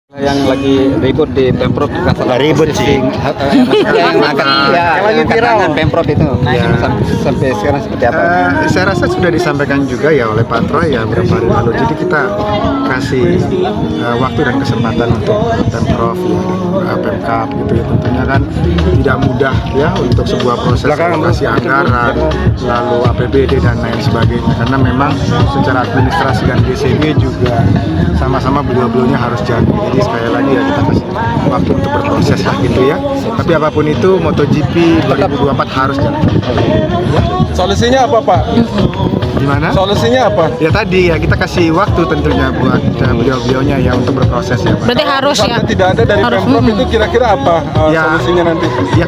Yang lagi ribut di Pemprov juga salah ribut sih. yang lagi viral Pemprov itu. Sampai sekarang seperti apa? Saya rasa sudah disampaikan juga ya oleh Pak Troy ya beberapa hari lalu. Jadi kita kasih waktu dan kesempatan untuk Pemprov ya, Pemkap gitu ya. Tentunya kan tidak mudah ya untuk sebuah proses alokasi anggaran, lalu APBD dan lain sebagainya. Karena memang secara administrasi dan GCG juga sama-sama beliau-beliaunya harus jago. Jadi sekali lagi ya kita kasih waktu untuk berproses lah gitu ya. Tapi apapun itu MotoGP 2024 harus jalan. Ya. Solusinya apa, Pak? Gimana? Solusinya apa? Ya tadi ya kita kasih waktu tentunya buat beliau-beliaunya ya untuk berproses ya Pak. Berarti harus ya. Sampai tidak ada dari Pemprov itu kira-kira apa solusinya nanti? Ya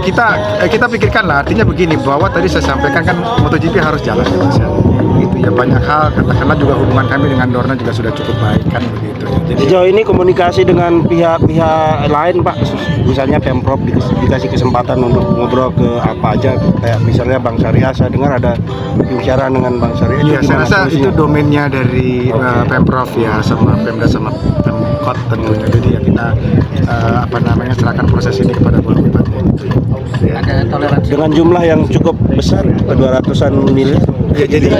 kita pikirkan lah, artinya begini bahwa tadi saya sampaikan kan MotoGP harus jalan ya Mas ya. Gitu ya, banyak hal katakanlah juga hubungan kami dengan Dorna juga sudah cukup baik kan begitu ya. Jadi Sejauh ini komunikasi dengan pihak-pihak lain Pak, misalnya Pemprov dikasih kesempatan untuk ngobrol ke apa aja, kayak misalnya Bang Syariah, saya dengar ada pembicaraan dengan Bang Syariah. iya, saya rasa itu domainnya dari Pemprov ya, sama Pemda sama Pemkot tentunya. Jadi ya kita serahkan proses ini kepada Bola Bupati. Ya. Dengan jumlah yang cukup besar, 200-an miliar. Ya, jadi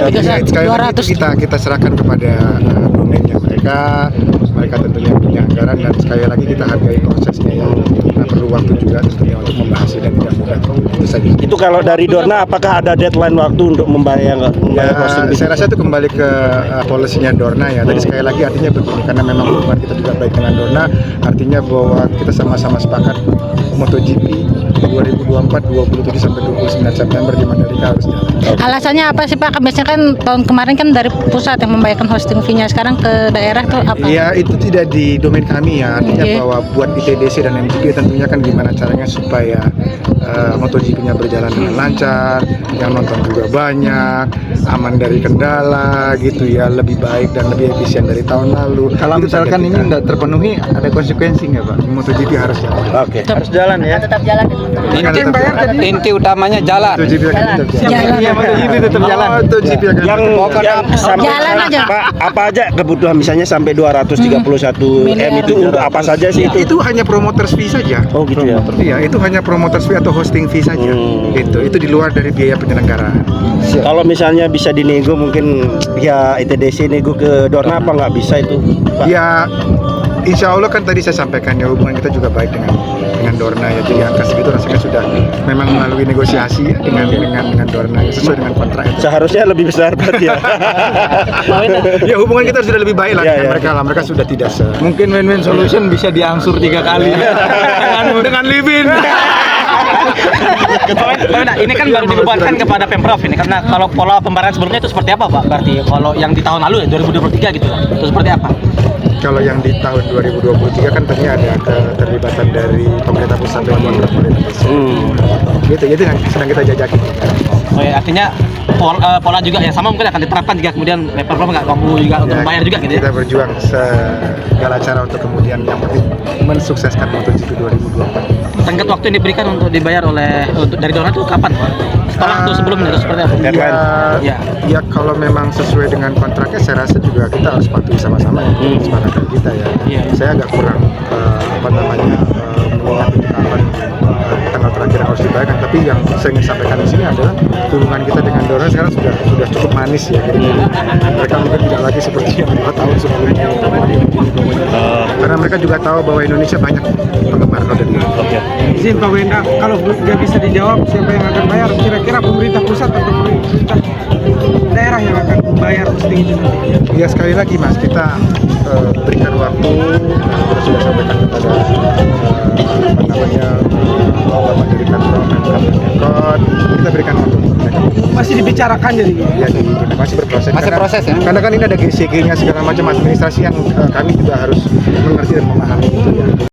sekali lagi kita serahkan kepada domainnya mereka tentunya punya anggaran, dan sekali lagi kita hargai prosesnya ya. Kita perlu waktu juga tentunya untuk membahas dan tidak mudah itu saja. Itu kalau dari Dorna apakah ada deadline waktu untuk membayar hosting? Saya rasa itu kembali ke polisinya Dorna ya. Tadi sekali lagi artinya begini, karena memang hubungan kita juga baik dengan Dorna, artinya bahwa kita sama-sama sepakat MotoGP 2024 27 sampai 29 September di Mandalika harus jalan. Alasannya apa sih Pak? Biasanya kan tahun kemarin kan dari pusat yang membayarkan hosting fee-nya, sekarang ke daerah tuh apa? Ya itu tidak di domain kami ya, artinya bahwa buat ITDC dan MGP tentunya kan gimana caranya supaya MotoGP-nya berjalan dengan lancar, yang nonton juga banyak, aman dari kendala gitu ya, lebih baik dan lebih efisien dari tahun lalu. Kalau misalkan ini tidak terpenuhi, ada konsekuensi nggak Pak? MotoGP harus jalan. Oke. Harus jalan ya. Tetap jalan. Inti utamanya jalan. MotoGP akan tetap jalan. Jalan. Iya, MotoGP tetap jalan. MotoGP akan Yang sampai Jalan aja. Pak, apa aja kebutuhan misalnya sampai 231 M itu untuk apa saja sih itu? itu hanya promoters fee saja. Oh gitu ya. Iya, itu hanya promoters fee atau hosting fee saja. Itu di luar dari biaya penyelenggaraan. Kalau misalnya bisa dinego mungkin ya ITDC nego ke Dorna apa nggak bisa itu Pak? Ya, insya Allah kan tadi saya sampaikan ya, hubungan kita juga baik dengan Dorna ya. Jadi angka segitu rasanya sudah memang melalui negosiasi ya, dengan Dorna ya, sesuai dengan kontrak itu. Seharusnya lebih besar berarti ya. Ya hubungan kita sudah lebih baik lah Ya, dengan ya. mereka lah. Mereka sudah tidak Mungkin win-win solution bisa diangsur 3 kali dengan Livin. Ini kan baru dibebankan kepada Pemprov ini, karena kalau pola pembayaran sebelumnya itu seperti apa Pak? Berarti kalau yang di tahun lalu ya 2023 gitu, itu seperti apa? Kalau yang di tahun 2023 kan tentunya ada keterlibatan dari pemerintah pusat dengan kontrak pemerintah pusat. Gitu, itu yang sedang kita jajaki. Oh ya, artinya pola juga yang sama mungkin akan diterapkan jika kemudian Pemprov nggak mampu juga untuk membayar juga gitu ya? Kita berjuang segala cara untuk kemudian yang penting mensukseskan MotoGP 2024. Tenggat waktu yang diberikan untuk dibayar dari Dorna itu kapan Pak? Setelah atau sebelumnya itu seperti apa? Ya kalau memang sesuai dengan kontraknya, saya rasa juga kita harus patuhi sama-sama ya, kesepakatan kita ya. Saya agak kurang mengingat itu kapan tanggal terakhir yang harus dibayarkan. Tapi yang saya ingin sampaikan di sini adalah hubungan kita dengan Dorna sekarang sudah cukup manis ya. Jadi mereka mungkin tidak lagi seperti yang 2 tahun sebelumnya. Karena mereka juga tahu bahwa Indonesia banyak penggemar roda dua. Izin Pak Wenda, kalau nggak bisa dijawab siapa yang akan bayar? Kira-kira pemerintah pusat atau pemerintah daerah yang akan bayar hosting itu nanti? Ya sekali lagi Mas, kita berikan waktu, kita sudah sampaikan kepada Bapak dari Pemprov, Pemkot, kita berikan waktu untuk mereka. Masih dibicarakan jadi? Ya, masih berproses. Masih proses ya? Karena kan ini ada GCG-nya segala macam administrasi yang kami juga harus mengerti dan memahami itu ya.